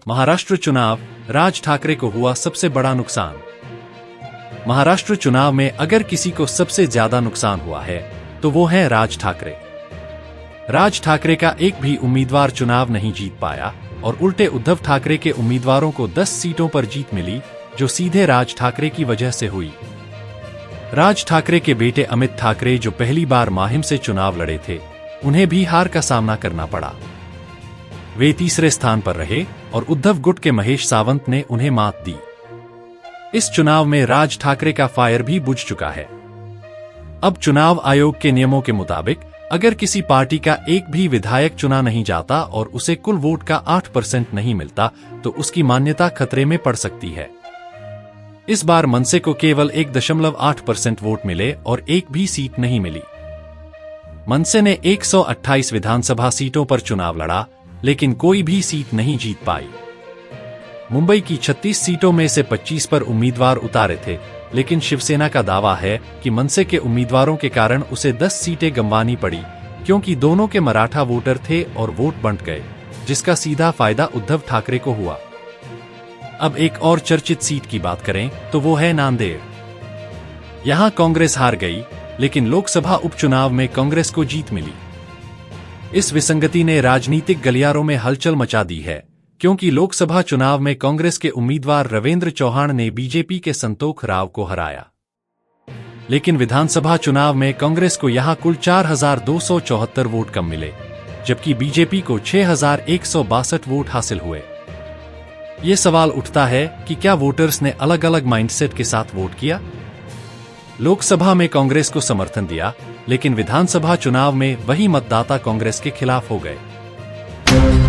महाराष्ट्र चुनाव, राज ठाकरे को हुआ सबसे बड़ा नुकसान। महाराष्ट्र चुनाव में अगर किसी को सबसे ज्यादा नुकसान हुआ है तो वो है राज ठाकरे। राज ठाकरे का एक भी उम्मीदवार चुनाव नहीं जीत पाया और उल्टे उद्धव ठाकरे के उम्मीदवारों को 10 सीटों पर जीत मिली, जो सीधे राज ठाकरे की वजह से हुई। राज ठाकरे के बेटे अमित ठाकरे, जो पहली बार माहिम से चुनाव लड़े थे, उन्हें भी हार का सामना करना पड़ा। वे तीसरे स्थान पर रहे और उद्धव गुट के महेश सावंत ने उन्हें मात दी। इस चुनाव में राज ठाकरे का फायर भी बुझ चुका है। अब चुनाव आयोग के नियमों के मुताबिक अगर किसी पार्टी का एक भी विधायक चुना नहीं जाता और उसे कुल वोट का 8% नहीं मिलता तो उसकी मान्यता खतरे में पड़ सकती है। इस बार मनसे को केवल 1.8% वोट मिले और एक भी सीट नहीं मिली। मनसे ने 128 विधानसभा सीटों पर चुनाव लड़ा, लेकिन कोई भी सीट नहीं जीत पाई। मुंबई की 36 सीटों में से 25 पर उम्मीदवार उतारे थे, लेकिन शिवसेना का दावा है कि मनसे के उम्मीदवारों के कारण उसे 10 सीटें गंवानी पड़ी, क्योंकि दोनों के मराठा वोटर थे और वोट बंट गए, जिसका सीधा फायदा उद्धव ठाकरे को हुआ। अब एक और चर्चित सीट की बात करें तो वो है नांदेड़। यहां कांग्रेस हार गई, लेकिन लोकसभा उपचुनाव में कांग्रेस को जीत मिली। इस विसंगति ने राजनीतिक गलियारों में हलचल मचा दी है, क्योंकि लोकसभा चुनाव में कांग्रेस के उम्मीदवार रविंद्र चौहान ने बीजेपी के संतोख राव को हराया। लेकिन विधानसभा चुनाव में कांग्रेस को यहां कुल 4,274 वोट कम मिले, जबकि बीजेपी को 6,162 वोट हासिल हुए। ये सवाल उठता है कि क्या वोटर्स ने अलग अलग माइंडसेट के साथ वोट किया? लोकसभा में कांग्रेस को समर्थन दिया, लेकिन विधानसभा चुनाव में वही मतदाता कांग्रेस के खिलाफ हो गए।